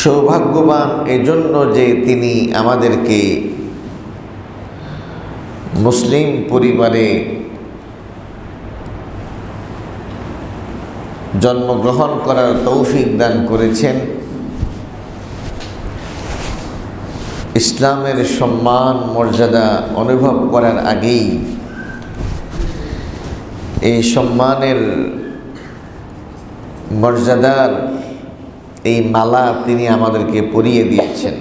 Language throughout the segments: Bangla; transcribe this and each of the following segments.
সৌভাগ্যবান এজন্য যে তিনি আমাদেরকে মুসলিম পরিবারে জন্মগ্রহণ করার তৌফিক দান করেছেন। ইসলামের সম্মান মর্যাদা অনুভব করার আগেই এই সম্মানের মর্যাদার এই মালা তিনি আমাদেরকে পরিয়ে দিয়েছেন।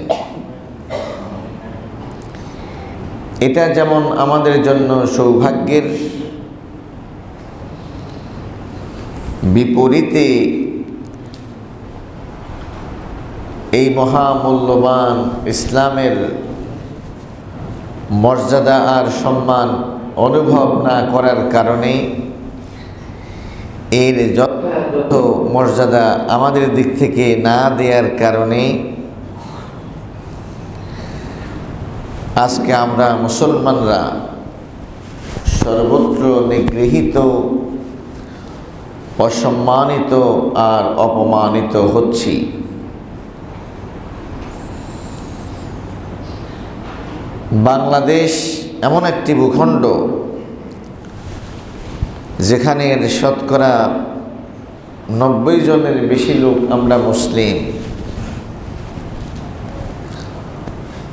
এটা যেমন আমাদের জন্য সৌভাগ্যের, বিপরীতে এই মহামূল্যবান ইসলামের মর্যাদা আর সম্মান অনুভব না করার কারণে, এর যথাযথ মর্যাদা আমাদের দিক থেকে না দেওয়ার কারণে আজকে আমরা মুসলমানরা সর্বত্র নিগৃহীত, অসম্মানিত আর অপমানিত হচ্ছি। বাংলাদেশ এমন একটি ভূখণ্ড যেখানের শতকরা 90 জনের বেশি লোক আমরা মুসলিম,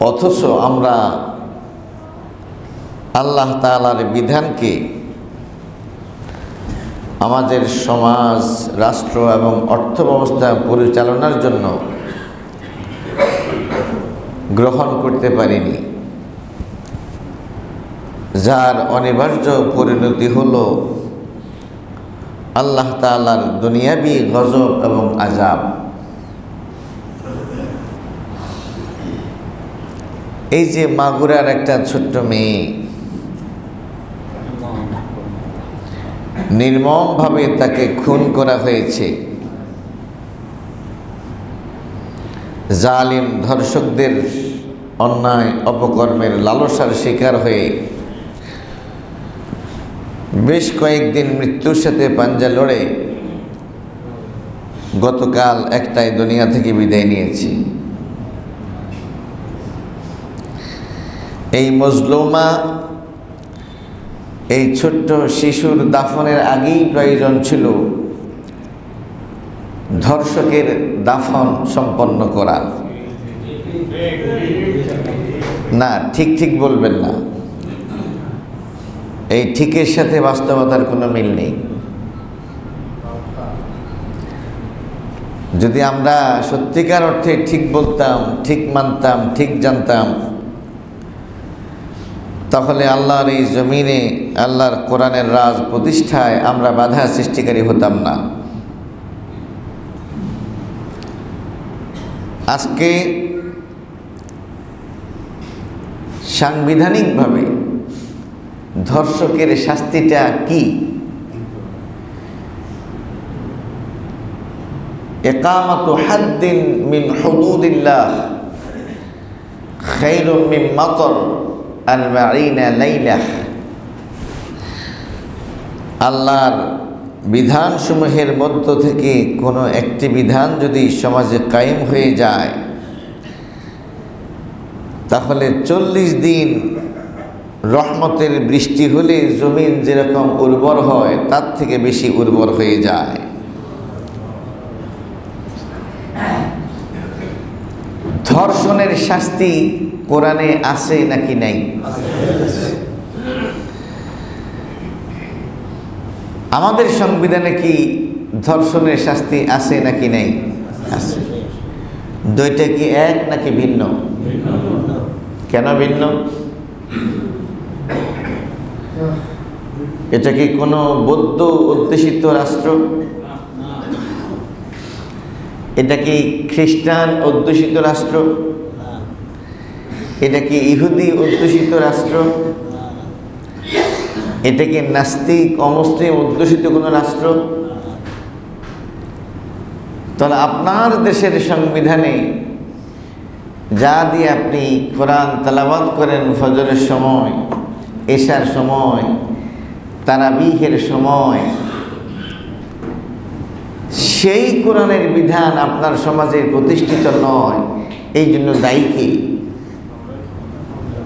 অথচ আমরা আল্লাহ তাআলার বিধানকে আমাদের সমাজ, রাষ্ট্র এবং অর্থব্যবস্থা পরিচালনার জন্য গ্রহণ করতে পারিনি, যার অনিবার্য পরিণতি হলো আল্লাহ তাআলার দুনিয়াবি গজব এবং আযাব। এই যে মাগুরার একটা ছোট্ট মেয়ে নির্মমভাবে তাকে খুন করা হয়েছে, জালিম ধর্ষকদের অন্যায় অপকর্মের লালসার শিকার হয়ে বেশ কয়েকদিন মৃত্যুর সাথে পাঞ্জা লড়ে গতকাল একটাই দুনিয়া থেকে বিদায় নিয়েছি। এই মজলুমা, এই ছোট্ট শিশুর দাফনের আগেই প্রয়োজন ছিল ধর্ষকের দাফন সম্পন্ন করা। না, ঠিক ঠিক বলবেন না, এই ঠিকের সাথে বাস্তবতার কোনো মিল নেই। যদি আমরা সত্যিকার অর্থে ঠিক বলতাম, ঠিক মানতাম, ঠিক জানতাম, তাহলে আল্লাহর এই জমিনে আল্লাহর কোরআনের রাজ প্রতিষ্ঠায় আমরা বাধা সৃষ্টিকারী হতাম না। আজকে সাংবিধানিকভাবে ধর্ষকের শাস্তিটা কি? ইকামাতু হাদ্দিন মিন হুদুদিল্লাহ খায়রুম মিন মাতর আরবাঈনা লাইলাহ। আল্লাহর বিধানসমূহের মধ্য থেকে কোনো একটি বিধান যদি সমাজে কায়েম হয়ে যায়, তাহলে 40 দিন রহমতের বৃষ্টি হলে জমিন যেরকম উর্বর হয় তার থেকে বেশি উর্বর হয়ে যায়। ধর্ষণের শাস্তি কোরআনে আছে নাকি নাই? আমাদের সংবিধানে কি ধর্ষণের শাস্তি আছে নাকি নাই? আছে। দুইটা কি এক নাকি ভিন্ন? কেন ভিন্ন? এটা কি কোনো বৌদ্ধ অধ্যুষিত রাষ্ট্র? এটা কি খ্রিস্টান অধ্যুষিত রাষ্ট্র? এটা কি ইহুদি অধ্যুষিত রাষ্ট্র? এটা কি নাস্তিক অমুসলিম অধ্যুষিত কোনো রাষ্ট্র? তাহলে আপনার দেশের সংবিধানে যা দিয়ে আপনি কোরআন তেলাওয়াত করেন ফজরের সময়, এশার সময়, তারাবিহের সময়, সেই কোরআনের বিধান আপনার সমাজে প্রতিষ্ঠিত নয়, এই জন্য দায়ী কি?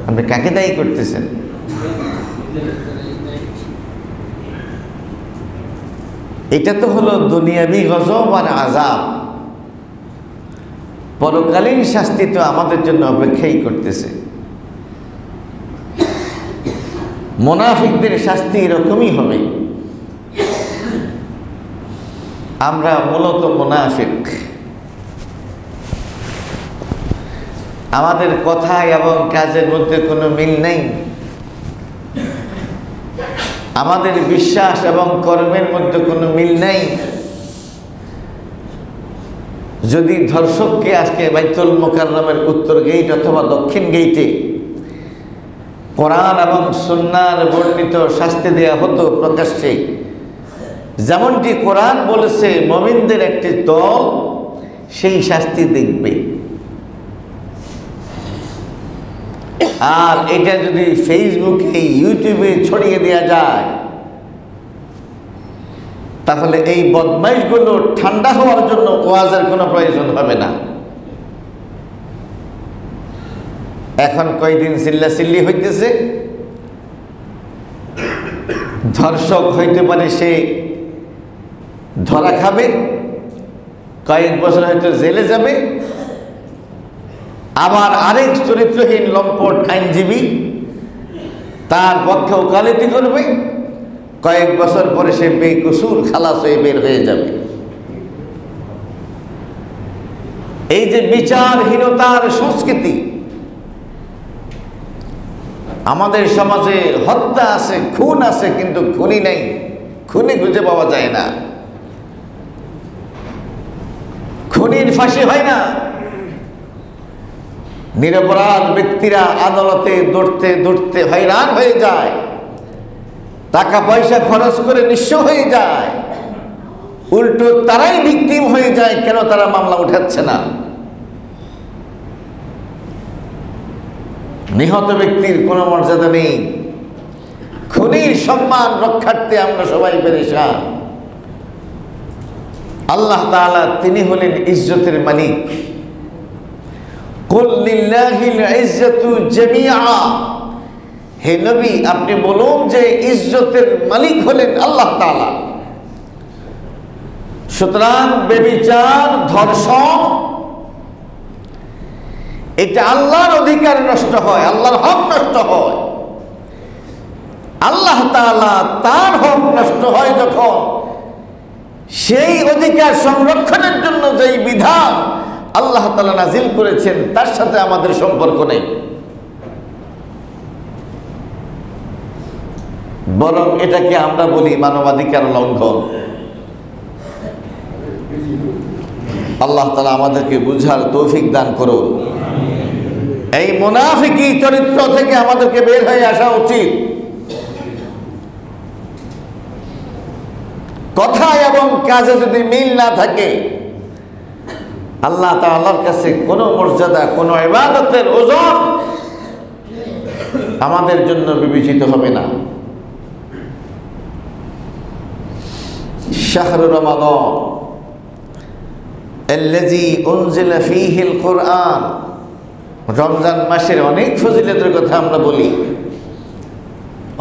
আপনি কাকে দায়ী করতেছেন? এটা তো হলো দুনিয়াবি গজব আর আযাব। পরকালীন শাস্তি তো আমাদের জন্য অপেক্ষাই করতেছে। মুনাফিকদের শাস্তি এরকমই হবে। আমরা মূলত মুনাফিক। আমাদের কথায় এবং কাজের মধ্যে কোনো মিল নেই। আমাদের বিশ্বাস এবং কর্মের মধ্যে কোনো মিল নেই। যদি ধর্ষককে আজকে বাইতুল মুকাররমের উত্তর গেট অথবা দক্ষিণ গেটে কোরআন এবং সুন্নাহর বর্ণিত শাস্তি দেয়া হতো প্রকাশ্যে, যেমনটি কোরআন বলেছে মুমিনদের একটি দল সেই শাস্তি দেখবে, আর এটা যদি ফেসবুকে ইউটিউবে ছড়িয়ে দেওয়া যায়, তাহলে এই বদমাইশগুলো ঠান্ডা হওয়ার জন্য ওয়াজের কোনো প্রয়োজন হবে না। এখন কয়দিন চিল্লাচিল্লি হইতেছে, ধর্ষক হইতে পারে সে ধরা খাবে, কয়েক বছর হয়তো জেলে যাবে, আবার আরেক চরিত্রহীন লম্পট আইনজীবী তার পক্ষে ওকালতি করবে, কয়েক বছর পরে সে বেকসুর খালাস হয়ে বের হয়ে যাবে। এই যে বিচারহীনতার সংস্কৃতি, আমাদের সমাজে হত্যা আছে, খুন আছে, কিন্তু খুনি নেই, খুনি খুঁজে পাওয়া যায় না, খুনির ফাঁসি হয় না। নিরপরাধ ব্যক্তিরা আদালতে দৌড়তে দৌড়তে হয়রান হয়ে যায়, টাকা পয়সা খরচ করে নিঃস্ব হয়ে যায়, উল্টো তারাই ভিকটিম হয়ে যায়। কেন তারা মামলা উঠাচ্ছে না? নিহত ব্যক্তির কোনো মর্যাদা নেই, খুনির সম্মান রক্ষার্থে আমরা সবাই পেরেশান। আল্লাহ তাআলা তিনি হলেন ইজ্জতের মালিক। কুল লিল্লাহিল ইজ্জাতু জামিআ, হে নবী আপনি বলুন যে ইজ্জতের মালিক হলেন আল্লাহ তাআলা। সুতরাং ব্যভিচার, ধর্ষণ, এটা আল্লাহর অধিকার নষ্ট হয়, আল্লাহর হক নষ্ট হয়। আল্লাহ তাআলা তার হক নষ্ট হয় যখন সেই অধিকার সংরক্ষণের জন্য যেই বিধান আল্লাহ তাআলা নাজিল করেছেন তার সাথে আমাদের সম্পর্ক নেই, বরং এটাকে আমরা বলি মানবাধিকার লঙ্ঘন। আল্লাহ তাআলা আমাদেরকে বুঝার তৌফিক দান করুন। এই মুনাফিকি চরিত্র থেকে আমাদেরকে বের হয়ে আসা উচিত। কথায় এবং কাজে যদি মিল না থাকে, আল্লাহ তাআলার কাছে কোনো মর্যাদা, কোনো ইবাদতের ওজন আমাদের জন্য বিবেচিত হবে না। শাহরু রমাদান আল্লাযী উনজিলা ফীহিল কুরআন, রমজান মাসের অনেক ফজিলতের কথা আমরা বলি,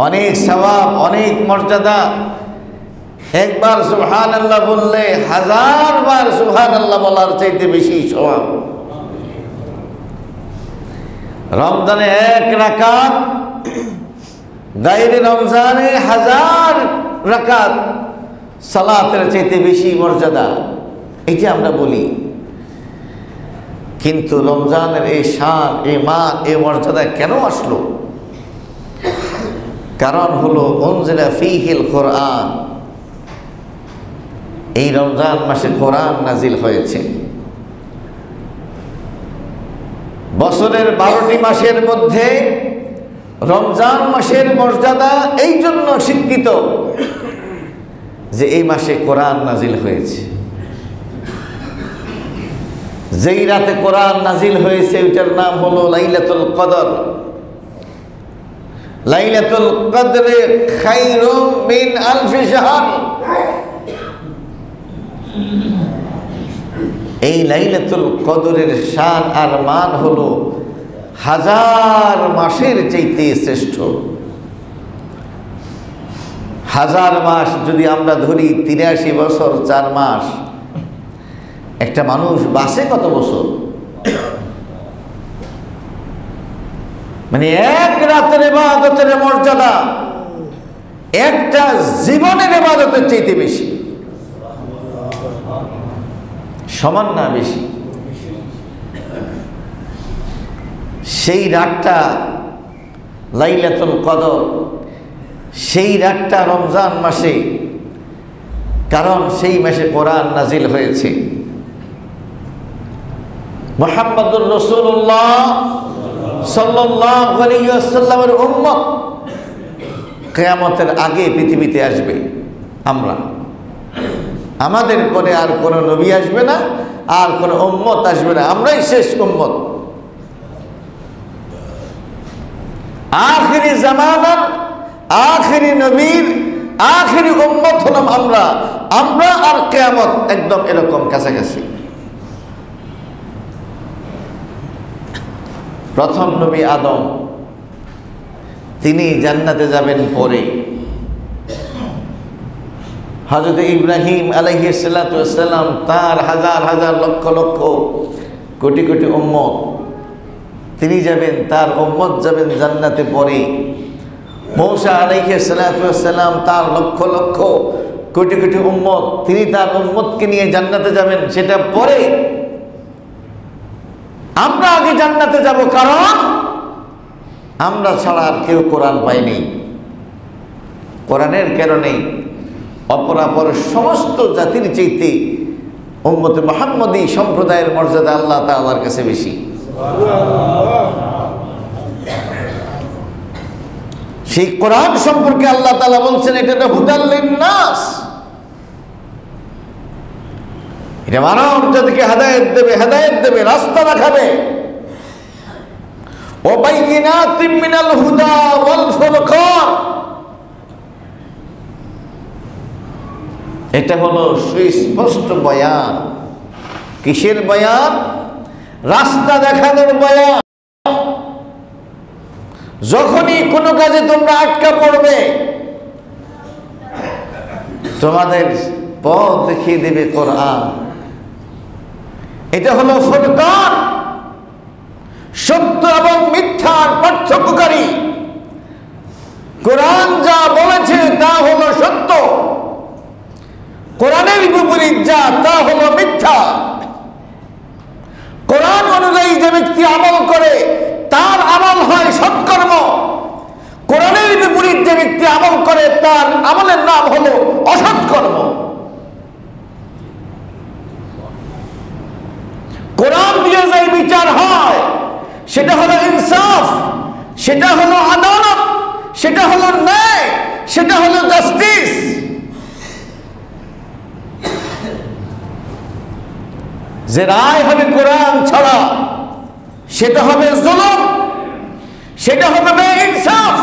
অনেক সওয়াব, অনেক মর্যাদা। একবার সুবহানাল্লাহ বললে 1000 বার সুবহানাল্লাহ বলার চাইতে বেশি সওয়াব। রমজানে 1 রাকাত, গায়রে রমজানে 1000 রাকাত সালাতের চাইতে বেশি মর্যাদা, এটা আমরা বলি। কিন্তু রমজানের এই শান, এই মান, এই মর্যাদা কেন আসলো? কারণ হলো উনজিলা ফীহিল কুরআন, এই রমজান মাসে কোরআন নাজিল হয়েছে। বছরের 12টি মাসের মধ্যে রমজান মাসের মর্যাদা এই জন্য স্বীকৃত যে এই মাসে কোরআন নাজিল হয়েছে। যেই রাতে কোরআন নাজিল হয়েছে ওইটার নাম হলো লাইলাতুল কদর। লাইলাতুল কদরে খায়রুম মিন আলফি শাহর। এই লাইলাতুল কদরের শান আর মান হলো হাজার মাসের চাইতে শ্রেষ্ঠ। হাজার মাস যদি আমরা ধরি 83 বছর 4 মাস, একটা মানুষ বাঁচে কত বছর? মানে এক রাতের ইবাদতের মর্যাদা একটা জীবনের ইবাদতের চাইতে বেশি, সমান না বেশি। সেই রাতটা লাইলাতুল কদর, সেই রাতটা রমজান মাসে, কারণ সেই মাসে কোরআন নাজিল হয়েছে। মুহাম্মদুর রাসূলুল্লাহ সাল্লাল্লাহু আলাইহি ওয়াসাল্লামের উম্মত কিয়ামতের আগে পৃথিবীতে আসবে। আমরা, আমাদের পরে আর কোনো নবী আসবে না, আর কোনো উম্মত আসবে না, আমরাই শেষ উম্মত। আখিরি জামানার আখিরি নবীর আখিরি উম্মত হলাম আমরা। আমরা আর কিয়ামত একদম এরকম কাছাকাছি। প্রথম নবী আদম, তিনি জান্নাতে যাবেন পরে। হযরত ইব্রাহিম আলাইহিস সালাতু ওয়াস সালাম, তার হাজার হাজার লক্ষ লক্ষ কোটি কোটি উম্মত, তিনি যাবেন, তার উম্মত যাবেন জান্নাতে পরে। মূসা আলাইহিস সালাতু ওয়াস সালাম, তার লক্ষ লক্ষ কোটি কোটি উম্মত, তিনি তার উম্মতকে নিয়ে জান্নাতে যাবেন, সেটা পরে। আমরা আগে জান্নাতে যাব, কারণ আমরা ছাড়া আর কেউ কোরআন পায়নি। কোরআনের কারণে অপরাপর সমস্ত জাতির চাইতে উম্মতে মুহাম্মদী সম্প্রদায়ের মর্যাদা আল্লাহ তাআলার কাছে বেশি। সেই কোরআন সম্পর্কে আল্লাহ তাআলা বলছেন, এটা হুদাল লিন্নাস, এটা মানব জাতিকে হেদায়েত দেবে, হেদায়েত দেবে, রাস্তা দেখাবে। ওয়া বাইয়িনাতিম মিনাল হুদা ওয়াল ফুরকান, এটা হলো সুস্পষ্ট বয়ান। কিসের বয়ান? রাস্তা দেখানোর বয়ান। যখনই কোনো কাজে তোমরা আটকা পড়বে, তোমাদের পথ দেখিয়ে দেবে কোরআন। এটা হলো ফুরকান, সত্য এবং মিথ্যার পার্থক্যকারী। কোরআন যা বলেছে তা হলো সত্য, কোরআনের বিপরীত যা তা হলো মিথ্যা। কোরআন অনুযায়ী যে ব্যক্তি আমল করে তার আমল হয় সৎকর্ম, কোরআনের বিপরীত যে ব্যক্তি আমল করে তার আমলের নাম হলো অসৎকর্ম। কোরআন দিয়ে যে বিচার হয় সেটা হলো ইনসাফ, সেটা হলো আদালত, সেটা হলো ন্যায়, সেটা হলো জাস্টিস। যে রায় হবে কোরআন ছাড়া সেটা হবে জুলুম, সেটা হবে বেইনসাফ।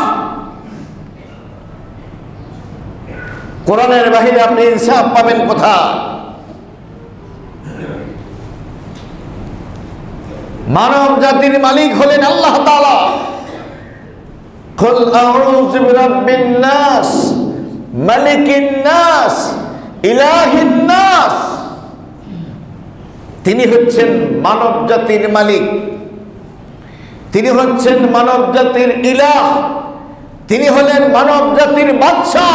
কোরআনের বাহিরে আপনি ইনসাফ পাবেন কোথায়? মানব জাতির মালিক হলেন আল্লাহ তাআলা। কুল আউযু বিরাব্বিন নাস, মালিকিন নাস, ইলাহিন নাস। তিনি হচ্ছেন মানব জাতির মালিক, তিনি হচ্ছেন মানব জাতির ইলাহ, তিনি হলেন মানব জাতির বাদশা।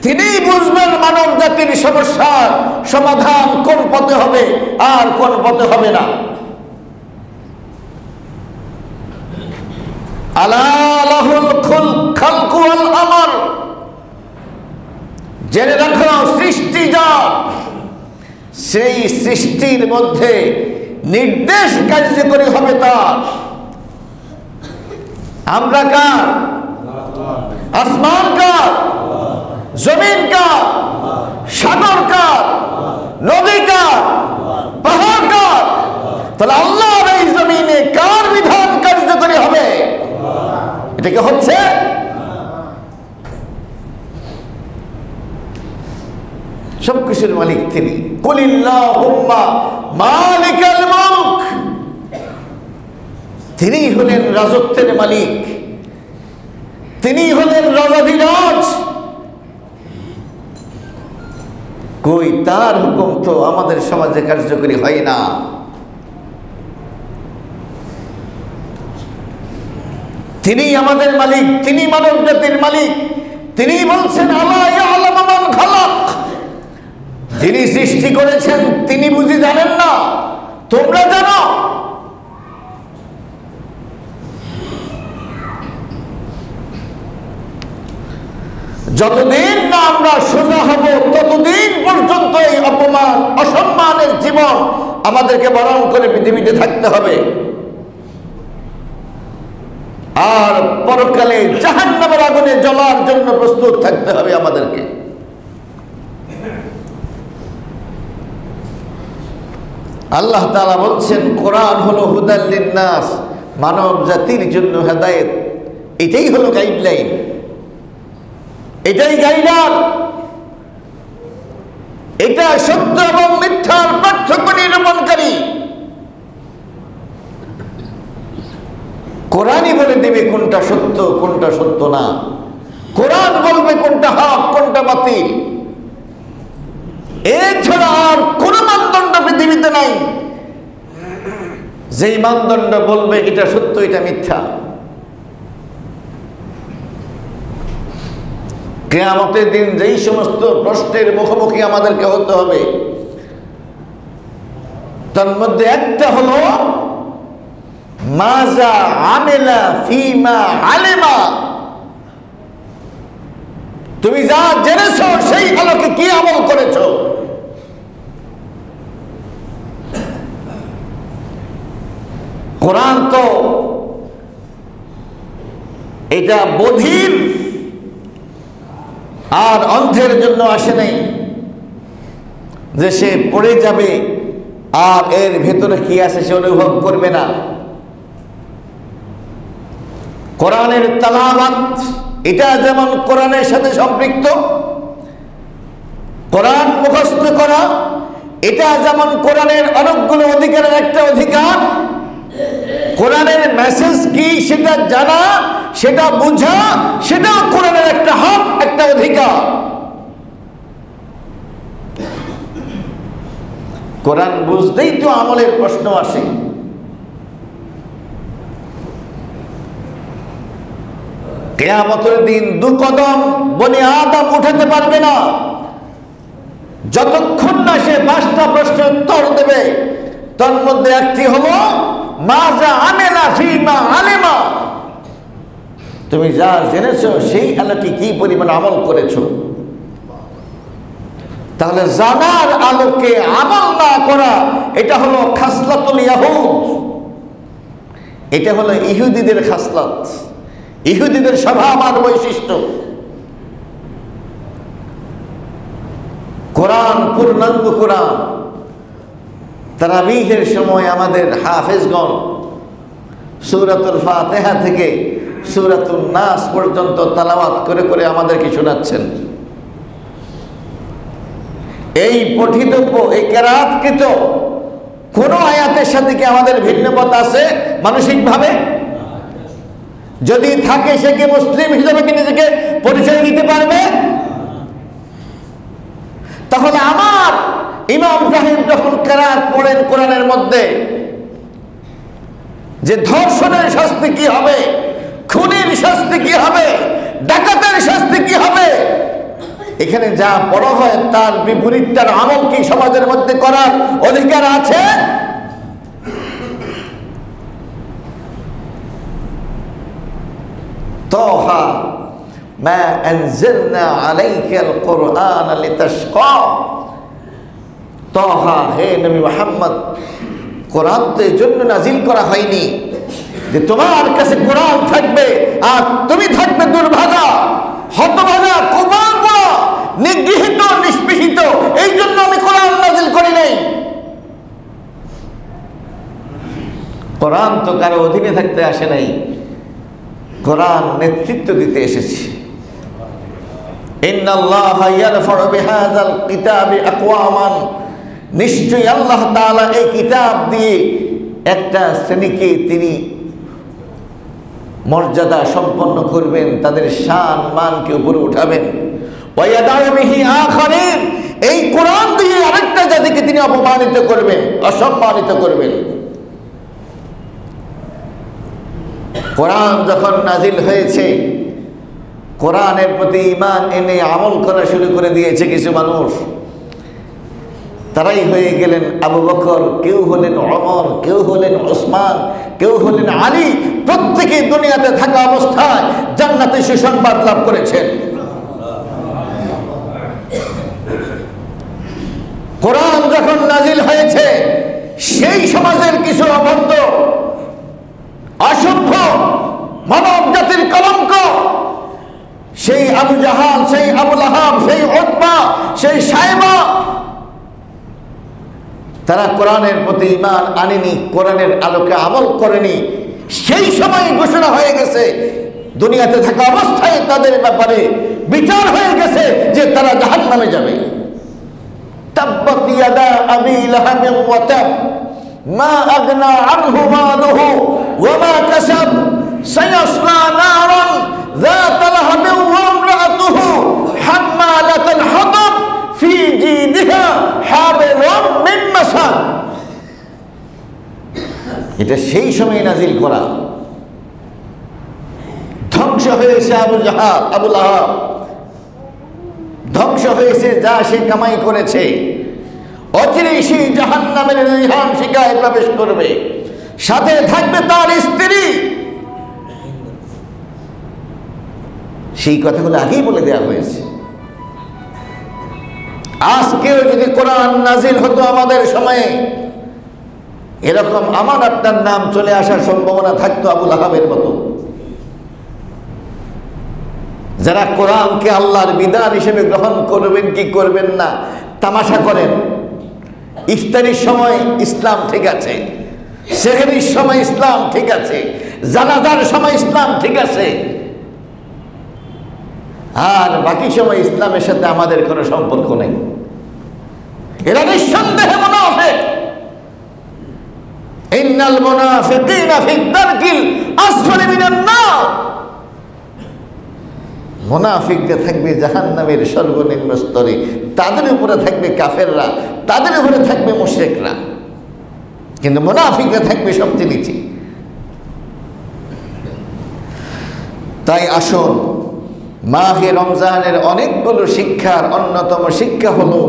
তিনিই বুঝবেন মানব জাতির সমস্যার সমাধান কোন পথে হবে আর কোন পথে হবে না। আলা লাহুল খালকু ওয়াল আমর, জেনে রাখো সৃষ্টি যার, সেই সৃষ্টির মধ্যে নির্দেশ কার্যকরী হবে তার। আমরা কার? আসমান কার? জমিন কার? সাগর কার? নদী কার? পাহাড় কার? তাহলে আল্লাহর এই জমিনে কার বিধান কার্যকরী হবে? এটা কি হচ্ছে? সবকিছুর মালিক তিনি। কুলিল্লাহুম্মা মালিকাল মুলক, তিনি হলেন রাজত্বের মালিক, তিনি হলেন রাজাধিরাজ। কই তার হুকুম তো আমাদের সমাজে কার্যকরী হয় না। তিনি আমাদের মালিক, তিনি মানব জাতির মালিক। তিনি বলছেন আলা ইয়ালামু মান খালাক, যিনি সৃষ্টি করেছেন তিনি বুঝি জানেন না? তোমরা জানো। যতদিন না আমরা সোজা হব ততদিন পর্যন্ত এই অপমান অসম্মানের জীবন আমাদেরকে বরণ করে পৃথিবীতে থাকতে হবে। আর পরকালে জাহান্নামের আগুনে জ্বলার জন্য প্রস্তুত থাকতে হবে আমাদেরকে। আল্লাহ তাআলা বলছেন কোরআন হলো হুদাল লিন্নাস, মানব জাতির জন্য হেদায়েত। এটাই হলো গাইডলাইন, এটাই গাইডার। এটা সত্য এবং মিথ্যার পার্থক্য নিরূপণকারী। কোরআনই বলে দেবে কোনটা সত্য কোনটা সত্য না। কোরআন বলবে কোনটা হক কোনটা বাতিল। এছাড়া আর কোন মানদণ্ড পৃথিবীতে নাই যেই মানদণ্ড বলবে এটা সত্য এটা মিথ্যা। কিয়ামতের দিন যেই সমস্ত প্রশ্নের মুখোমুখি আমাদেরকে হতে হবে, তার মধ্যে একটা হলো মাজা আমিলা ফিমা আলিমা, তুমি যা জেনেছো সেই আলোকে কি আমল করেছো। কোরআন তো এটা বধির আর অন্ধের জন্য আসে নাই যে সে পড়ে যাবে আর এর ভেতরে কি আছে সে অনুভব করবে না। কোরআনের তালাওয়াত এটা যেমন কোরআনের সাথে সম্পৃক্ত, কোরআন মুখস্থ করা এটা যেমন কোরআনের অনেকগুলো অধিকারের একটা অধিকার, কোরআনের মেসেজ কি সেটা জানা সেটা বোঝা সেটাও কোরআনের একটা হক একটা অধিকার। কোরআন বুঝতেই তো আমলের প্রশ্ন আসে। কিয়ামতের দিন দু কদম বনি আদম উঠাতে পারবে না যতক্ষণ না সে 5টা প্রশ্নের উত্তর দেবে। তার মধ্যে একটি হলো মাজা আমিলা ফিমা আলিমা, তুমি যা জেনেছো সেই আলোকে কি পরিমাণ আমল করেছো। তাহলে জানার আলোকে আমল না করা এটা হলো খাসলাতুল ইয়াহুদ, এটা হলো ইহুদিদের খাসলাত, ইহুদিদের স্বভাব আর বৈশিষ্ট্য। কোরআন পূর্ণাঙ্গ কোরআন তারাবিহের সময় আমাদের হাফেজগণ সূরাতুল ফাতিহা থেকে সূরাতুন নাস পর্যন্ত তেলাওয়াত করে করে আমাদেরকে শোনাচ্ছেন। এই পঠিতব্য এই কেরাতকৃত কোন আয়াতের সাথে কি আমাদের ভিন্নমত আছে মানসিকভাবে? যদি থাকে সে কি মুসলিম হিসেবে কি নিজেকে পরিচয় দিতে পারবে? তাহলে আমার ইমাম সাহেব যখন কেরাত পড়েন কোরআনের মধ্যে যে ধর্ষণের শাস্তি কি হবে, খুনের শাস্তি কি হবে, ডাকাতের শাস্তি কি হবে, এখানে যা পড়া হয় তার বিপরীতটার আমল কি সমাজের মধ্যে করার অধিকার আছে? তাহা মা আনজালনা আলাইকাল কুরআন লিতাশকা, তাহা হে নবী মুহাম্মদ কোরআন তো এই জন্য নাজিল করা হয়নি যে তোমার কাছে কোরআন থাকবে আর তুমি থাকবে দুর্ভাগা হতভাগা কুমাররা নিগৃহীত নিষ্পেষিত, এই জন্য আমি কোরআন নাজিল করি নাই। কোরআন তো কারো অধীনে থাকতে আসে নাই, কোরআন নেতৃত্ব দিতে এসেছে। ইন্নাল্লাহা ইয়ারফাউ বিহাযাল কিতাবি আকওয়ামান, নিশ্চয়ই আল্লাহ তাআলা এই কিতাব দিয়ে একটা শ্রেণীকে তিনি মর্যাদা সম্পন্ন করবেন, তাদের শান মানকে উপরে উঠাবেন। ওয়া ইয়াদাউ বিহি আখারিন, এই কোরআন দিয়ে আরেকটা জাতিকে তিনি অপমানিত করবেন, অসম্মানিত করবেন। কোরআন যখন নাজিল হয়েছে, কোরআনের প্রতি ঈমান এনে আমল করা শুরু করে দিয়েছে কিছু মানুষ। তারাই হয়ে গেলেন আবু বকর, কেউ হলেন ওমর, কেউ হলেন ওসমান, কেউ হলেন আলী। প্রত্যেকে দুনিয়াতে থাকা অবস্থায় জান্নাতে সুসংবাদ লাভ করেছেন। কোরআন যখন নাজিল হয়েছে, সেই সমাজের কিছু অভদ্র, অসভ্য, মানব জাতির কলঙ্ক, সেই আবু জাহাল, সেই আবু লাহাব, সেই উতবা, সেই সাইবা, তারা কোরআনের প্রতি ঈমান আনেনি, কোরআনের আলোকে আমল করেনি। সেই সময় ঘোষণা হয়ে গেছে, দুনিয়াতে থাকা অবস্থায় তাদের ব্যাপারে বিচার হয়ে গেছে যে তারা জাহান্নামে যাবে। তাব্বাত ইয়াদা আবি লাহাবিন ওয়া তাব, মা আগনা আনহু মালুহু ওয়া মা কাসাব, সায়াসলা নারান যাতা লাহাবিন ওয়া ইমরাতুহু হাম্মালাতাল হাতাব ফি জিদিহা হাবলুম মিন মাসাদ। এটা সেই সময় নাজিল করা। ধ্বংস হয়েছে আবু জাহাল, আবু লাহাব, ধ্বংস হয়েছে যা সে কামাই করেছে। অচিরেই সেই জাহান্নামের রেহান শিকায় প্রবেশ করবে, সাথে থাকবে তার স্ত্রী। সেই কথাগুলো আগেই বলে দেওয়া হয়েছে। আজকেও যদি কোরআন নাজিল হতো আমাদের সময়ে, এরকম আমার আপনার নাম চলে আসার সম্ভাবনা থাকতো আবু লাহাবের মতো, যারা কোরআনকে আল্লাহর বিধান হিসেবে গ্রহণ করবেন কি করবেন না তামাশা করেন। ইফতারির সময় ইসলাম ঠিক আছে, সেহরির সময় ইসলাম ঠিক আছে, জানাজার সময় ইসলাম ঠিক আছে, আর বাকি সময় ইসলামের সাথে আমাদের কোনো সম্পর্ক নেই। এরা নিঃসন্দেহে মুনাফিক। ইন্নাল মুনাফিকিনা ফি দারকিল আসফালি মিনান নার, মুনাফিকরা থাকবে জাহান্নামের সর্বনিম্ন স্তরে, তাদের উপরে থাকবে কাফেররা, তাদের উপরে থাকবে মুশরিকরা, কিন্তু মুনাফিকরা থাকবে সবচেয়ে নিচে। তাই আসুন, মাহে রমজানের অনেকগুলো শিক্ষার অন্যতম শিক্ষা হলো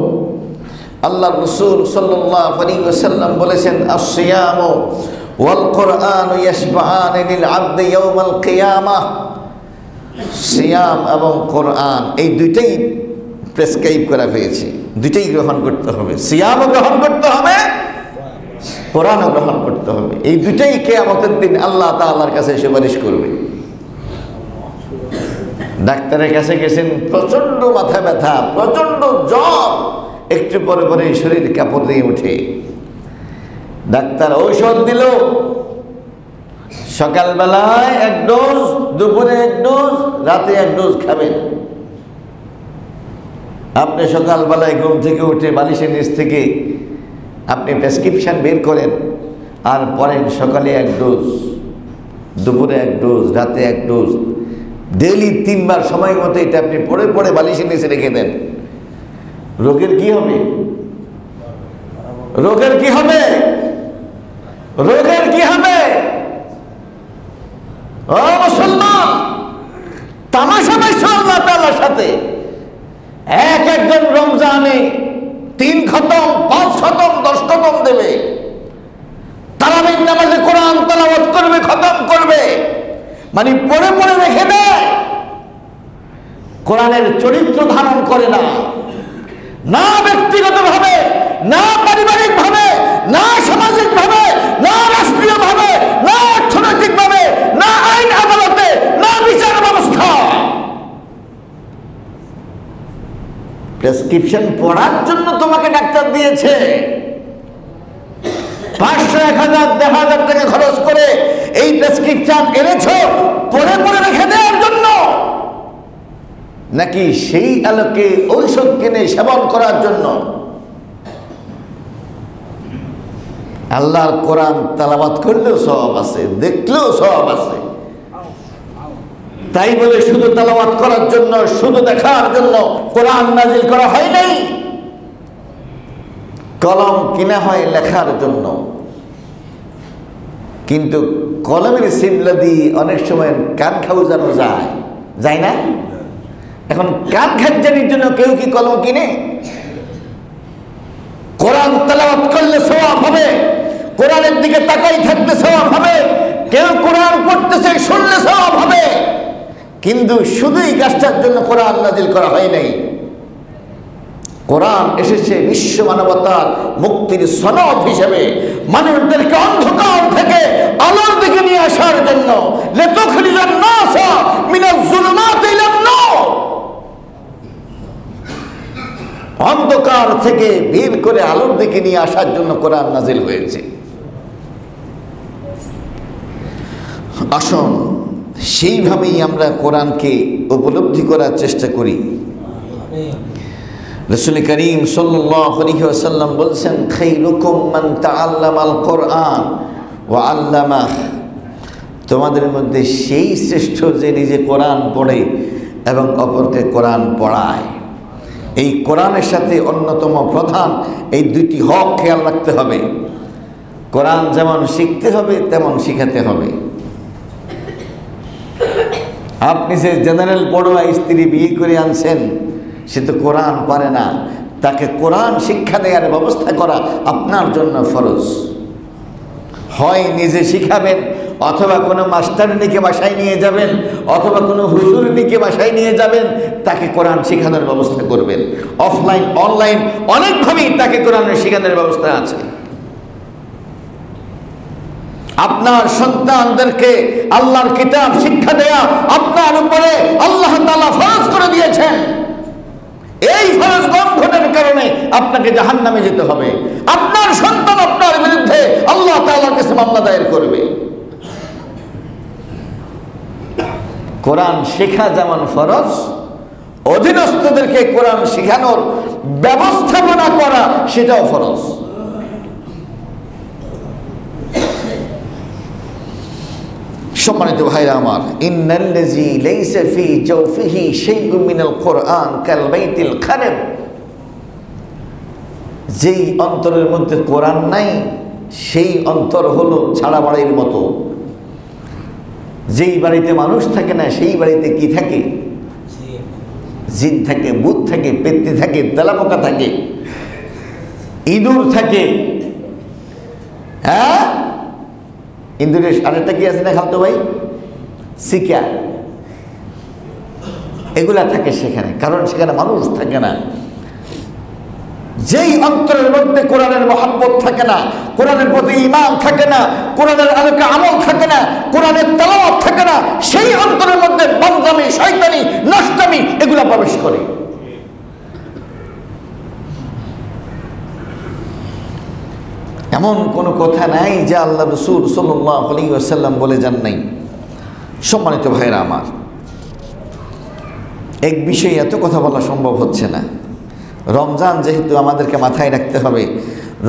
আল্লাহ রাসূল সাল্লাল্লাহু আলাইহি ওয়াসাল্লাম বলেছেন, আস-সিয়ামু ওয়াল কুরআনু ইয়াশফাআনি লিল আবদি ইয়াওমাল কিয়ামাহ। সিয়াম এবং কোরআন এই দুইটাই প্রেসক্রাইব করা হয়েছে, দুইটাই গ্রহণ করতে হবে। সিয়ামও গ্রহণ করতে হবে, কোরআনও গ্রহণ করতে হবে। এই দুইটাই কিয়ামতের দিন আল্লাহ তাআলার কাছে সুপারিশ করবে। ডাক্তারের কাছে গেছেন, প্রচন্ড মাথা ব্যথা, প্রচন্ড জ্বর, একটু পরে পরে শরীর কাঁপড় দিয়ে উঠে। ডাক্তার ঔষধ দিল, সকালবেলায় এক ডোজ, দুপুরে এক ডোজ, রাতে এক ডোজ খাবেন। আপনি সকালবেলায় ঘুম থেকে উঠে বালিশের নিচ থেকে আপনি প্রেসক্রিপশন বের করেন আর পড়েন, সকালে এক ডোজ, দুপুরে এক ডোজ, রাতে এক ডোজ, ডেইলি 3 বার সময় মতো এটা আপনি পড়ে পড়ে বালিশের নিচে রেখে দেন। রোগের কি হবে? রোগের কি হবে? রোগের কি হবে? ও মুসলমান, তামাশা পাইছো আল্লাহ তাআলার সাথে। একজন রমজানে 3 খতম, 5 খতম, 10 খতম দেবে। তারাবির নামাজে কোরআন তেলাওয়াত করবে, খতম করবে, মানে পড়ে পড়ে রেখে দেয়। কোরআনের চরিত্র ধারণ করে না, না ব্যক্তিগতভাবে, না পারিবারিকভাবে, না সামাজিকভাবে, না রাষ্ট্রীয়ভাবে, না অর্থনৈতিকভাবে, না আইন আদালতে, না বিচার ব্যবস্থা। প্রেসক্রিপশন পড়ার জন্য তোমাকে ডাক্তার দিয়েছে, 500, 1000, 1000 টাকা খরচ করে এই প্রেসক্রিপশন এনেছো পড়ে পড়ে রেখে দেওয়ার জন্য। নাকি সেই আলোকে ঔষধ কিনে সেবন করার জন্য? আল্লাহর কোরআন তেলাওয়াত করলেও সওয়াব আছে, দেখলেও সওয়াব আছে। তাই বলে শুধু তেলাওয়াত করার জন্য, শুধু দেখার জন্য কোরআন নাজিল করা হয় নাই। কলম কিনা হয় লেখার জন্য, কিন্তু কলমের সিমলা দিয়ে অনেক সময় কান খাওয়ানো যায় না? এখন কান খাজ্জানির জন্য কেউ কি কলম কিনে? কোরআন তেলাওয়াত করলে সওয়াব হবে, কোরআনের দিকে তাকাই থাকলে সওয়াব হবে, কেউ কোরআন পড়তেছে শুনলে সওয়াব হবে। কিন্তু শুধুই কাজটার জন্য কোরআন নাজিল করা হয় নাই। কোরআন এসেছে বিশ্ব মানবতার মুক্তির সনদ হিসেবে, মানুষদেরকে অন্ধকার থেকে আলোর দিকে নিয়ে আসার জন্য। লিতুখরিজান নাসা মিনাজ যুলুমাতি ইলান নূর, অন্ধকার থেকে বের করে আলোর দিকে নিয়ে আসার জন্য কোরআন নাজিল হয়েছে। আসুন সেইভাবেই আমরা কোরআনকে উপলব্ধি করার চেষ্টা করি। রাসূল করিম সাল্লাল্লাহু আলাইহি ওয়াসাল্লাম বলেছেন, খায়রুকুম মান তাআল্লামাল কোরআন ওয়া আল্লামাহ, তোমাদের মধ্যে সেই শ্রেষ্ঠ যে নিজে কোরআন পড়ে এবং অপরকে কোরআন পড়ায়। এই কোরআনের সাথে অন্যতম প্রধান এই দুটি হক খেয়াল রাখতে হবে। কোরআন যেমন শিখতে হবে তেমন শিখাতে হবে। আপনি যে জেনারেল পড়ুয়া স্ত্রী বিয়ে করে আনছেন, সে তো কোরআন পারে না, তাকে কোরআন শিক্ষা দেওয়ার ব্যবস্থা করা আপনার জন্য ফরজ। হয় নিজে শিখাবেন, অথবা কোনো মাস্টারনিকে বাসায় নিয়ে যাবেন, অথবা কোনো হুজুরনিকে বাসায় নিয়ে যাবেন, তাকে কোরআন শেখানোর ব্যবস্থা করবেন। অফলাইন অনলাইন অনেকভাবেই তাকে কোরআন শেখানোর ব্যবস্থা আছে। আপনার সন্তানদেরকে আল্লাহর কিতাব শিক্ষা দেয়া আপনার উপরে আল্লাহ তাআলা ফরজ করে দিয়েছেন। এই ফরজ লঙ্ঘনের কারণে আপনাকে জাহান্নামে যেতে হবে। আপনার সন্তান আপনার বিরুদ্ধে আল্লাহ তাআলার কাছে মামলা দায়ের করবে। কোরআন শেখা যেমন ফরজ, অধীনস্থদেরকে কোরআন শেখানোর ব্যবস্থাপনা করা সেটাও ফরজ। সম্মানিত ভাইরা আমার, ইন্নাল্লাযী লাইসা ফী জাওফিহি শাইউম মিনাল কোরআন কাল বাইতিল খারাব, যেই অন্তরের মধ্যে কোরআন নাই সেই অন্তর হলো ছাড়া বাড়ির মতো। যেই বাড়িতে মানুষ থাকে না সেই বাড়িতে কি থাকে? জিন থাকে, ভূত থাকে, পেত্নী থাকে, তেলাপোকা থাকে, ইঁদুর থাকে। হ্যাঁ, ইন্দুরের আরেকটা কি আছে না খালতো ভাই? শিকা, এগুলা থাকে সেখানে, কারণ সেখানে মানুষ থাকে না। যেই অন্তরের মধ্যে কোরআনের মহব্বত থাকে না, কোরআনের প্রতি ঈমান থাকে না, কোরআনের আলোকে আমল থাকে না, কোরআনের তেলাওয়াত থাকে না, সেই অন্তরের মধ্যে বদনামি, শয়তানি, নষ্টামি এগুলা প্রবেশ করে। এমন কোনো কথা নাই যে আল্লাহ রাসূল সাল্লাল্লাহু আলাইহি ওয়াসাল্লাম বলে যান নাই। সম্মানিত ভাইরা আমার, এক বিষয়ে এত কথা বলা সম্ভব হচ্ছে না। রমজান যেহেতু আমাদেরকে মাথায় রাখতে হবে,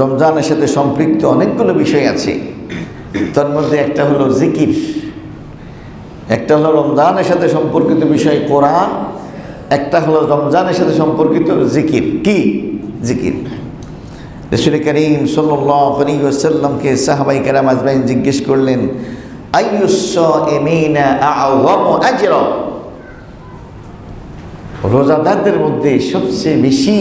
রমজানের সাথে সম্পৃক্ত অনেকগুলো বিষয় আছে। তার মধ্যে একটা হলো জিকির, একটা হলো রমজানের সাথে সম্পর্কিত বিষয় কোরআন, একটা হলো রমজানের সাথে সম্পর্কিত জিকির। কি জিকির? রাসূল করিম সাল্লাল্লাহু আলাইহি ওয়াসাল্লামকে সাহাবায়ে কেরাম আজমাইন জিজ্ঞেস করলেন, আইয়ুস সাইমিনা আ'যামু আজরা, রোজাদারদের মধ্যে সবচেয়ে বেশি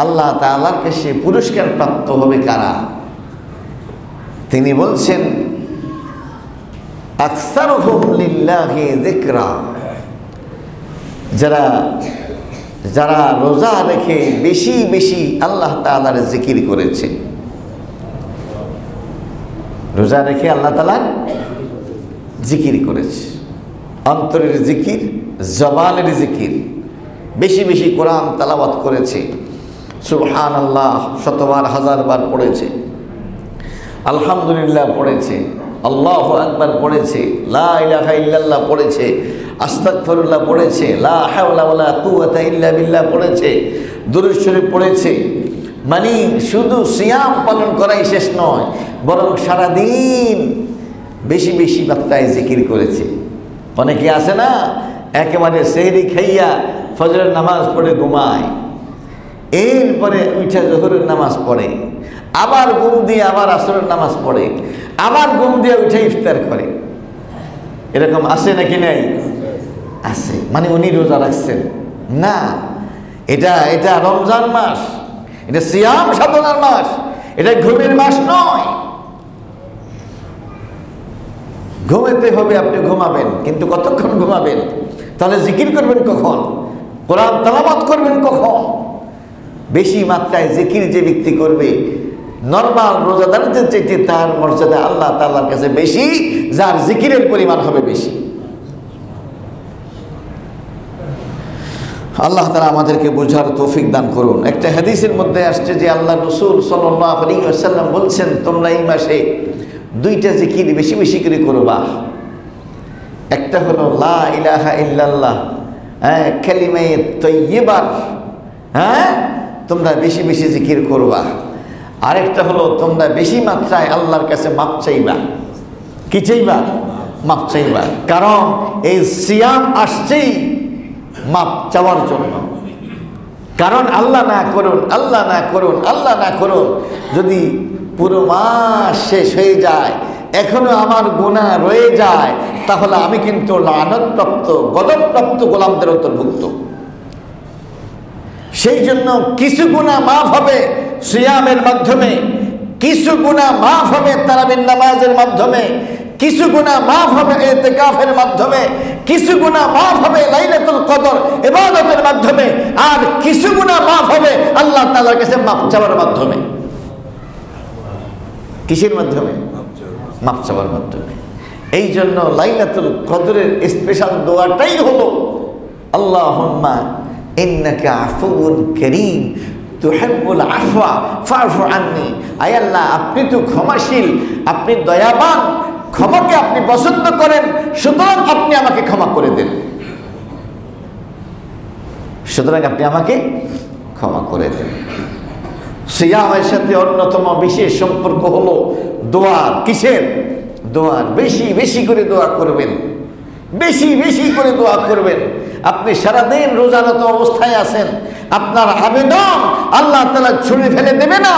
আল্লাহ তাআলার কাছে পুরস্কার প্রাপ্ত হবে কারা? তিনি বলছেন, আকসারুহুম লিল্লাহি যিকরা, যারা রোজা রেখে বেশি বেশি আল্লাহ তাআলার জিকির করেছে। রোজা রেখে আল্লাহ তাআলার জিকির করেছে, অন্তরের জিকির, জবানের জিকির, বেশি বেশি কোরআন তেলাওয়াত করেছে, সুবহানাল্লাহ শতবার হাজারবার পড়েছে, আলহামদুলিল্লাহ পড়েছে, আল্লাহু আকবার পড়েছে, লা ইলাহা ইল্লাল্লাহ পড়েছে, আস্তাগফিরুল্লাহ পড়েছে, লা হাওলা ওয়ালা কুওয়াতা ইল্লা বিল্লাহ পড়েছে, দুরূদ শরীফ পড়েছে। মানে শুধু সিয়াম পালন করাই শেষ নয়, বরং সারাদিন বেশি বেশি মাত্রায় জিকির করেছে। অনেকে আছে না, একেবারে সেহরি খাইয়া ফজরের নামাজ পড়ে ঘুমায়, এরপরে উঠে জোহরের নামাজ পড়ে, আবার ঘুম দিয়ে আবার আসরের নামাজ পড়ে, আবার ঘুম দিয়ে উঠে ইফতার করে। এরকম আছে নাকি নাই? আছে। মানে উনি রোজা রাখছেন না, এটা রমজান মাস, এটা সিয়াম সাধনার মাস, এটা ঘুমের মাস নয়। ঘুমাতে হবে, আপনি ঘুমাবেন, কিন্তু কতক্ষণ ঘুমাবেন? তাহলে জিকির করবেন কখন? কোরআন তেলাওয়াত করবেন কখন? বেশি মাত্রায় জিকির যে ব্যক্তি করবে, নরমাল রোজাদারদের চাইতে তার মর্যাদা আল্লাহ তাআলার কাছে বেশি, যার জিকিরের পরিমাণ হবে বেশি। আল্লাহ তাআলা আমাদেরকে বোঝার তৌফিক দান করুন। একটা হাদিসের মধ্যে আসছে যে আল্লাহ রাসূল সাল্লাল্লাহু আলাইহি ওয়াসাল্লাম বলছেন, তোমরা এই মাসে দুইটা জিকির বেশি বেশি করে করবা। একটা হলো লা ইলাহা ইল্লাল্লাহ, কালিমায়ে তাইয়্যিবা, তোমরা বেশি বেশি জিকির করবা। আরেকটা হলো তোমরা বেশি মাত্রায় আল্লাহর কাছে মাপ চাইবা। কি চাইবা? মাপ চাইবা। কারণ এই সিয়াম আসছেই মাপ চাওয়ার জন্য। কারণ আল্লাহ না করুন, আল্লাহ না করুন, আল্লাহ না করুন, যদি পুরো মাস শেষ হয়ে যায় এখনো আমার গুনাহ রয়ে যায়, তাহলে আমি কিন্তু লানতপ্রাপ্ত গজবপ্রাপ্ত গোলামদের অন্তর্ভুক্ত। সেই জন্য কিছু গুনাহ মাফ হবে সিয়ামের মাধ্যমে, কিছু গুনাহ মাফ হবে তারাবির নামাজের মাধ্যমে, কিছু গুনাহ মাফ হবে ইতিকাফের মাধ্যমে, কিছু গুনাহ মাফ হবে লাইলাতুল কদর ইবাদতের মাধ্যমে, আর কিছু গুনাহ মাফ হবে আল্লাহ তাআলার কাছে মাপ চাওয়ার মাধ্যমে। কিসের মাধ্যমে? মাপ চাওয়ার মাধ্যমে। এই জন্য লাইলাতুল কদরের স্পেশাল দোয়াটাই হলো আল্লাহুম্মা ইন্নাকা আফুউন কারীম তুহিব্বুল আফওয়া ফা'ফু আন্নী। আয় আল্লাহ, আপনি তো ক্ষমাশীল, আপনি দয়াবান, ক্ষমাকে আপনি পছন্দ করেন, সুতরাং আপনি আমাকে ক্ষমা করে দেন। সুতরাং আপনি আমাকে ক্ষমা করে দেন। সিয়ামের সাথে অন্যতম বিশেষ সম্পর্ক হলো দোয়ার। কিসের? দোয়ার। বেশি বেশি করে দোয়া করবেন, বেশি বেশি করে দোয়া করবেন। আপনি সারাদিন রোজারত অবস্থায় আছেন, আপনার আবেদন আল্লাহ তাআলা ছুঁড়ে ফেলে দেবে না।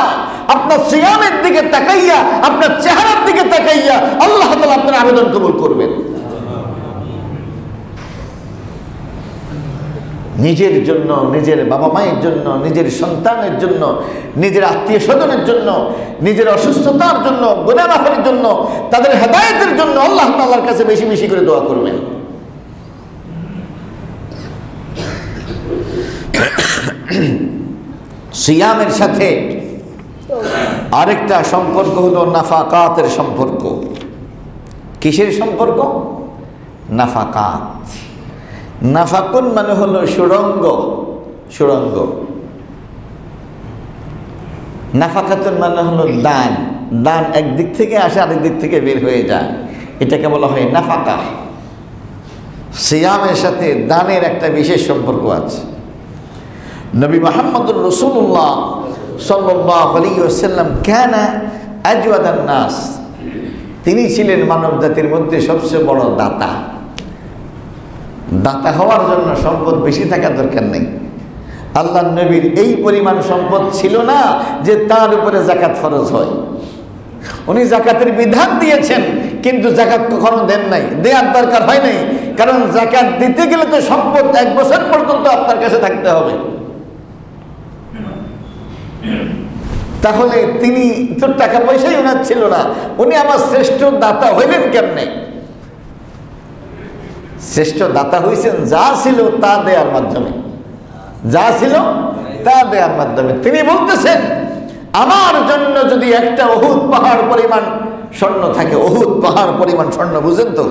আপনার সিয়ামের দিকে তাকাইয়া, আপনার চেহারার দিকে তাকাইয়া আল্লাহ তাআলা আপনার আবেদন কবুল করবেন। নিজের জন্য, নিজের বাবা মায়ের জন্য, নিজের সন্তানের জন্য, নিজের আত্মীয় স্বজনের জন্য, নিজের অসুস্থতার জন্য, গুনাহ মাফের জন্য, তাদের হেদায়েতের জন্য আল্লাহ তাআলার কাছে বেশি বেশি করে দোয়া করবেন। সিয়ামের সাথে আরেকটা সম্পর্ক হলো নাফাকাতের সম্পর্ক। কিসের সম্পর্ক? নাফাকাত। নাফাকুন মানে হলো সুড়ঙ্গ, সুড়ঙ্গ। নাফাকাতুন মানে হলো দান। দান একদিক থেকে আসে, আরেক দিক থেকে বের হয়ে যায়, এটাকে বলা হয় নাফাকা। সিয়ামের সাথে দানের একটা বিশেষ সম্পর্ক আছে। নবী মুহাম্মদুর রাসূলুল্লাহ সাল্লাল্লাহু আলাইহি ওয়াসাল্লাম কানা আজওয়াদান নাস, তিনি ছিলেন মানব জাতির মধ্যে সবচেয়ে বড় দাতা। দাতা হওয়ার জন্য সম্পদ বেশি থাকা দরকার নেই। আল্লাহর নবীর এই পরিমাণ সম্পদ ছিল না যে তার উপরে যাকাত ফরজ হয়। উনি যাকাতের বিধান দিয়েছেন, কিন্তু যাকাত কখনো দেন নাই, দেওয়ার দরকার হয় নাই। কারণ যাকাত দিতে গেলে তো সম্পদ 1 বছর পর্যন্ত আপনার কাছে থাকতে হবে। তাহলে তিনি তো টাকা পয়সাই ওনার ছিল না, উনি আমার শ্রেষ্ঠ দাতা হইলেন কেমনে? শ্রেষ্ঠ দাতা হইছেন যা ছিল তা দেওয়ার মাধ্যমে, যা ছিল তা দেওয়ার মাধ্যমে। তিনি বলতেছেন, আমার জন্য যদি একটা উহুদ পাহাড় পরিমাণ স্বর্ণ থাকে, উহুদ পাহাড় পরিমাণ স্বর্ণ, বুঝেন তো?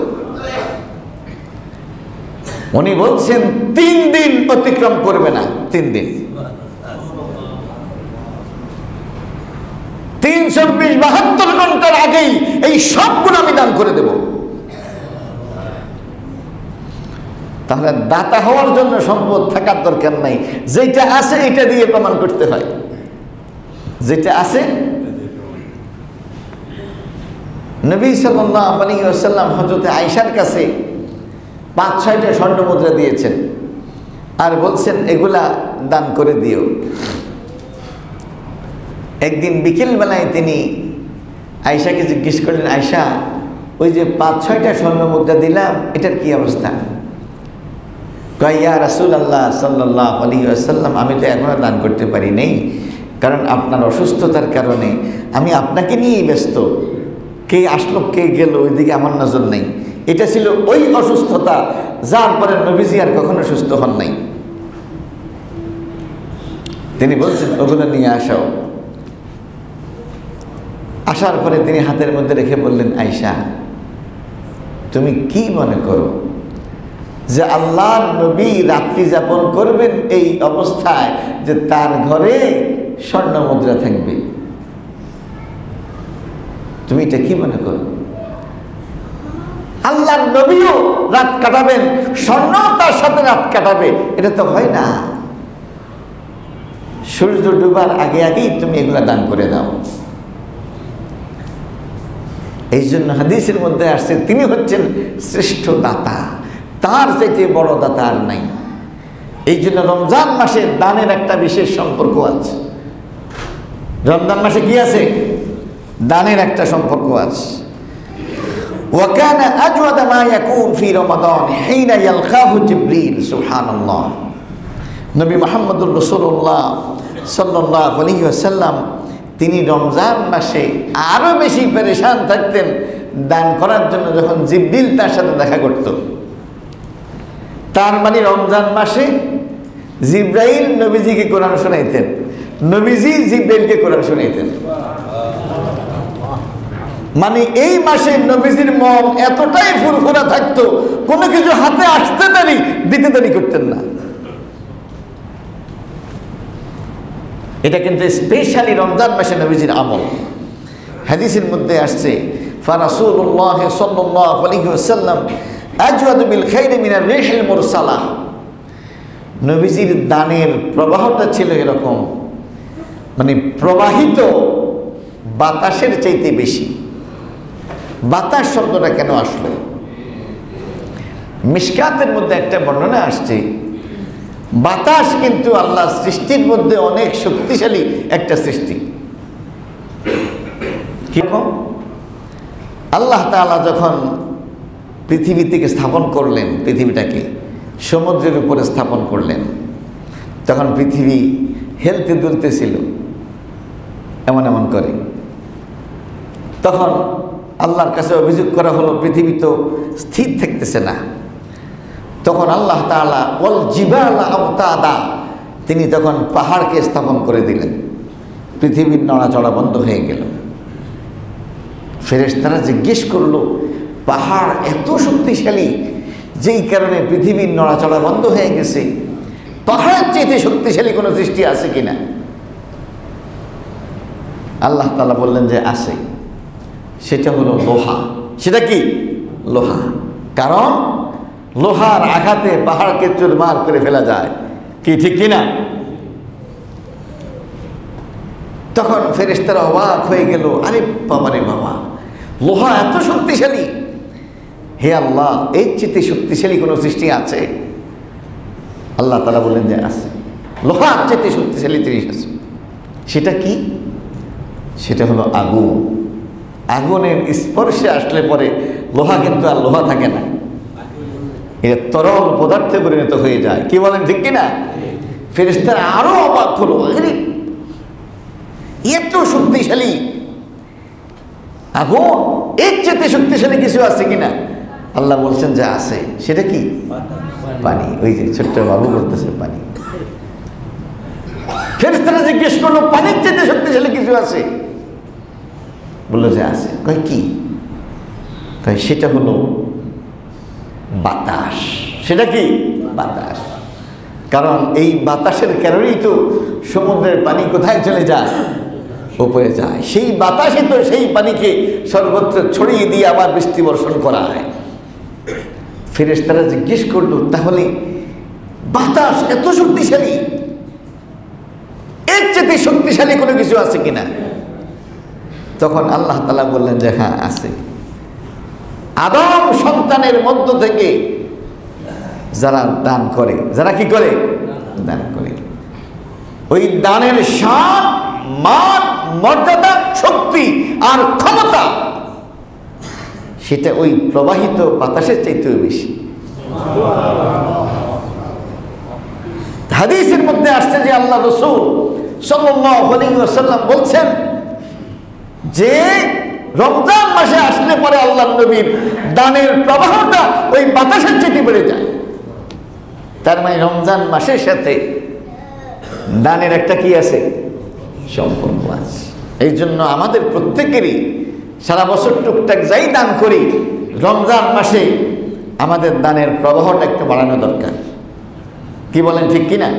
উনি বলছেন 3 দিন অতিক্রম করবে না, 3 দিন, 324-72 ঘন্টার আগেই এই সবগুলো আমি দান করে দেব। তাহলে দাতা হওয়ার জন্য সম্পদ থাকার দরকার নাই, যেটা আছে এটা দিয়ে প্রমাণ করতে হয়। যেটা আছে, নবী সাল্লাল্লাহু আলাইহি ওয়াসাল্লাম হযরত আয়েশার কাছে ৫-৬টা স্বর্ণ মুদ্রা দিয়েছেন আর বলছেন এগুলা দান করে দিও। একদিন বিকেলবেলায় তিনি আয়েশাকে জিজ্ঞেস করলেন, আয়েশা, ওই যে ৫-৬টা স্বর্ণ মুদ্রা দিলাম, এটার কি অবস্থা? কয়, ইয়া রাসূলুল্লাহ সাল্লাল্লাহু আলাইহি ওয়াসাল্লাম, আমি তো এখনো দান করতে পারি নাই, কারণ আপনার অসুস্থতার কারণে আমি আপনাকে নিয়েই ব্যস্ত। কে আসলো কে গেল ওইদিকে আমার নজর নেই। এটা ছিল ওই অসুস্থতা যার পরে নবীজি আর কখনো সুস্থ হন নাই। তিনি বলছেন ওগুলো নিয়ে আসাও। আসার পরে তিনি হাতের মধ্যে রেখে বললেন, আয়েশা, তুমি কি মনে করো যে আল্লাহর নবী রাত্রি যাপন করবেন এই অবস্থায় যে তার ঘরে স্বর্ণ মুদ্রা থাকবে? তুমি এটা কি মনে করো? আল্লাহর নবীও রাত কাটাবেন, স্বর্ণ তার সাথে রাত কাটাবে, এটা তো হয় না। সূর্য ডুবার আগে আগেই তুমি এগুলা দান করে দাও। এই জন্য হাদিসের মধ্যে আসছে তিনি হচ্ছেন শ্রেষ্ঠ দাতা, তার চাইতে বড় দাতা আর নাই। এই জন্য রমজান মাসে দানের একটা বিশেষ সম্পর্ক আছে। রমজান মাসে কি আছে? দানের একটা সম্পর্ক আছে। وكان أجود ما يكون في رمضان حين يلقاه جبريل سبحان الله। নবী মুহাম্মদুর রাসূলুল্লাহ সাল্লাল্লাহু আলাইহি ওয়াসাল্লাম তিনি রমজান মাসে আরো বেশি পেরেশান থাকতেন দান করার জন্য যখন জিবরিল তার সাথে দেখা করত। তার মানে রমজান মাসে জিবরাইল নবীজিকে কোরআন শোনাইতেন, নবীজি জিবরাইলকে কোরআন শোনাইতেন। মানে এই মাসে নবীজির মন এতটাই ফুরফুরা থাকতো, কোনো কিছু হাতে আসতে দেরি দিতে দেরি করতেন না। এটা কিন্তু স্পেশালি রমজান মাসে নবীজির আমল। হাদিসের মধ্যে আসছে, ফারাসূলুল্লাহ সাল্লাল্লাহু আলাইহি ওয়াসাল্লাম আজওয়াদু বিল খাইরি মিনার রিহিল মুরসালাহ। নবীজির দানের প্রবাহটা ছিল এরকম, মানে প্রবাহিত বাতাসের চাইতে বেশি। বাতাস শব্দটা কেন আসলো? মিশকাতের মধ্যে একটা বর্ণনা আসছে, বাতাস কিন্তু আল্লাহ সৃষ্টির মধ্যে অনেক শক্তিশালী একটা সৃষ্টি। কিরকম? আল্লাহ তাআলা যখন পৃথিবী থেকে স্থাপন করলেন, পৃথিবীটাকে সমুদ্রের উপরে স্থাপন করলেন, তখন পৃথিবী হেলতে দুলতেছিল এমন এমন করে। তখন আল্লাহর কাছে অভিযোগ করা হলো পৃথিবী তো স্থির থাকতেছে না। তখন আল্লাহ তাআলা ওয়াল জিবালা আওতাদা, তিনি তখন পাহাড়কে স্থাপন করে দিলেন, পৃথিবীর নড়াচড়া বন্ধ হয়ে গেল। ফেরেশতারা জিজ্ঞেস করলো, পাহাড় এত শক্তিশালী যেই কারণে পৃথিবীর নড়াচড়া বন্ধ হয়ে গেছে, পাহাড়ের চাইতে শক্তিশালী কোনো সৃষ্টি আছে কিনা? আল্লাহ তাআলা বললেন যে আছে, সেটা হলো লোহা। সেটা কি? লোহা। কারণ লোহার আঘাতে পাহাড়কে চুরমার করে ফেলা যায়, কি ঠিক কিনা? তখন ফেরেশতারা অবাক হয়ে গেল, আরে বাবা রে বাবা, লোহা এত শক্তিশালী! হে আল্লাহ, এর চেয়ে শক্তিশালী কোনো সৃষ্টি আছে? আল্লাহ তাআলা বললেন যে আছে, লোহার চেয়ে শক্তিশালী জিনিস আছে। সেটা কি? সেটা হলো আগুন। আগুনের স্পর্শে আসলে পরে লোহা কিন্তু আর লোহা থাকে না, এটা তরল পদার্থে পরিণত হয়ে যায়। কি বলেন ঠিক কিনা? ফেরেশতারা আরো অবাক হলো, আরে এত শক্তিশালী আগুন, এর চেয়ে শক্তিশালী কিছু আছে কিনা? আল্লাহ বলছেন যে আছে। সেটা কি? পানি। ওই যে ছোট্ট বাবু বলতেছে পানি। ফেরেশতারা জিজ্ঞেস করলো, পানির চেয়ে শক্তিশালী কিছু আছে? বললো যে আছে। কয় কি? কয় সেটা হলো বাতাস। সেটা কি? বাতাস। কারণ এই বাতাসের কারণেই তো সমুদ্রের পানি কোথায় চলে যায়? উপরে যায়। সেই বাতাসে তো সেই পানিকে সর্বত্র ছড়িয়ে দিয়ে আবার বৃষ্টি বর্ষণ করা হয়। ফেরেশতারা জিজ্ঞেস করলো, তাহলে বাতাস এত শক্তিশালী, এর চেয়ে শক্তিশালী কোনো কিছু আছে কিনা? তখন আল্লাহ তাআলা বললেন যে হ্যাঁ আছে। আদম সন্তানের মধ্য থেকে যারা দান করে, যারা কি করে? দান করে, ওই দানের শান, মান, মর্যাদা, শক্তি আর ক্ষমতা সেটা ওই প্রবাহিত বাতাসের চাইতেও বেশি। হাদিসের মধ্যে আসছে যে আল্লাহ রাসূল সাল্লাল্লাহু আলাইহি ওয়াসাল্লাম বলছেন যে রমজান মাসে আসলে পরে আল্লাহর নবীর দানের প্রবাহটা ওই বাতাসের চেয়ে বেড়ে যায়। তার মানে রমজান মাসের সাথে দানের একটা কি আছে? সম্পর্ক আছে। এই জন্য আমাদের প্রত্যেকেরই সারা বছর টুকটাক যাই দান করি, রমজান মাসে আমাদের দানের প্রবাহটা একটু বাড়ানো দরকার। কি বলেন, ঠিক কিনা?